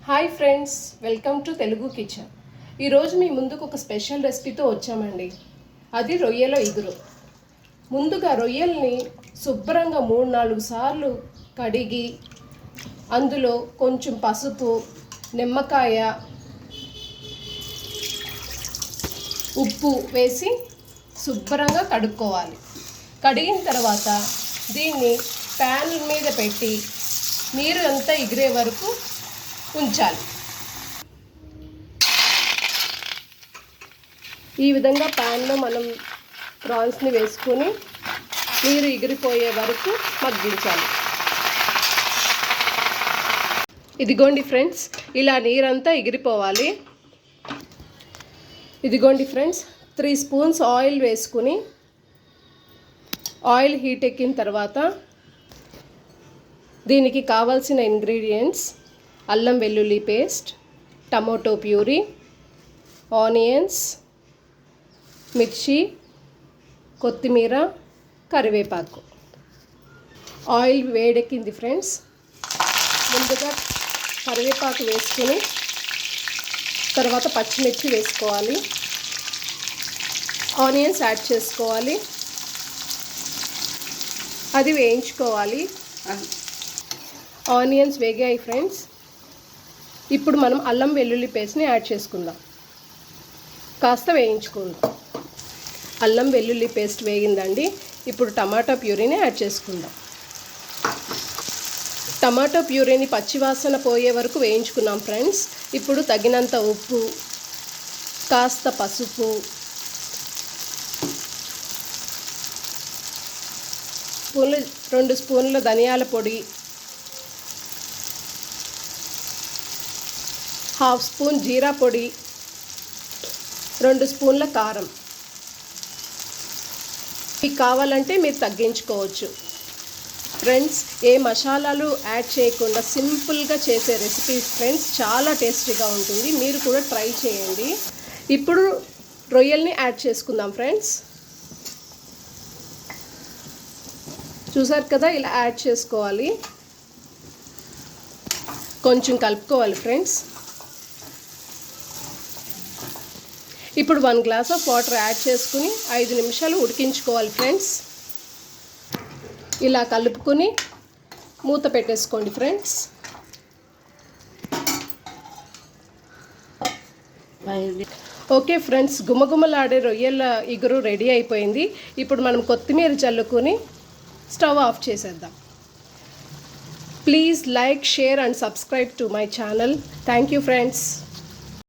Hi friends, welcome to Telugu kitchen. ఈరోజు మీ ముందుకు ఒక స్పెషల్ రెసిపీతో వచ్చామండి. అది రొయ్యల ఇగురు. ముందుగా రొయ్యల్ని శుభ్రంగా 3-4 సార్లు కడిగి అందులో కొంచెం పసుపు, నిమ్మకాయ, ఉప్పు వేసి శుభ్రంగా కడుక్కోవాలి. కడిగిన తర్వాత దీన్ని ప్యాన్ మీద పెట్టి నీరు అంతా ఎగిరే వరకు ఉంచాలి. ఈ విధంగా ప్యాన్లో మనం ప్రాన్స్ని వేసుకొని నీరు ఎగిరిపోయే వరకు మగ్గించాలి. ఇదిగోండి ఫ్రెండ్స్, ఇలా నీరంతా ఎగిరిపోవాలి. ఇదిగోండి ఫ్రెండ్స్, 3 స్పూన్స్ ఆయిల్ వేసుకుని ఆయిల్ హీట్ ఎక్కిన తర్వాత దీనికి కావాల్సిన ఇంగ్రీడియంట్స్: అల్లం వెల్లుల్లి పేస్ట్, టమాటో ప్యూరీ, ఆనియన్స్, మిర్చి, కొత్తిమీర, కరివేపాకు. ఆయిల్ వేడెక్కింది ఫ్రెండ్స్. ముందుగా కరివేపాకు వేసుకుని తర్వాత పచ్చిమిర్చి వేసుకోవాలి. ఆనియన్స్ యాడ్ చేసుకోవాలి. అది వేయించుకోవాలి. ఆనియన్స్ వేగాయి ఫ్రెండ్స్. ఇప్పుడు మనం అల్లం వెల్లుల్లి పేస్ట్ని యాడ్ చేసుకుందాం. కాస్త వేయించుకుందాం. అల్లం వెల్లుల్లి పేస్ట్ వేగిందండి. ఇప్పుడు టమాటా ప్యూరీని యాడ్ చేసుకుందాం. టమాటో ప్యూరీని పచ్చివాసన పోయే వరకు వేయించుకున్నాం ఫ్రెండ్స్. ఇప్పుడు తగినంత ఉప్పు, కాస్త పసుపు, స్పూన్లు 2 స్పూన్ల ధనియాల పొడి, 1/2 స్పూన్ జీరా పొడి, 2 స్పూన్ల కారం. మీకు కావాలంటే మీరు తగ్గించుకోవచ్చు. ఫ్రెండ్స్, ఏ మసాలాలు యాడ్ చేయకుండా సింపుల్గా చేసే రెసిపీస్ ఫ్రెండ్స్, చాలా టేస్టీగా ఉంటుంది. మీరు కూడా ట్రై చేయండి. ఇప్పుడు రొయ్యల్ని యాడ్ చేసుకుందాం ఫ్రెండ్స్. చూసారు కదా, ఇలా యాడ్ చేసుకోవాలి. కొంచెం కలుపుకోవాలి ఫ్రెండ్స్. ఇప్పుడు 1 గ్లాస్ ఆఫ్ వాటర్ యాడ్ చేసుకుని 5 నిమిషాలు ఉడికించుకోవాలి ఫ్రెండ్స్. ఇలా కలుపుకొని మూత పెట్టేసుకోండి ఫ్రెండ్స్. ఓకే ఫ్రెండ్స్, గుమగుమలాడే రొయ్యల ఇగురు రెడీ అయిపోయింది. ఇప్పుడు మనం కొత్తిమీర చల్లుకొని స్టవ్ ఆఫ్ చేసేద్దాం. Please like, share and subscribe to my channel. Thank you friends.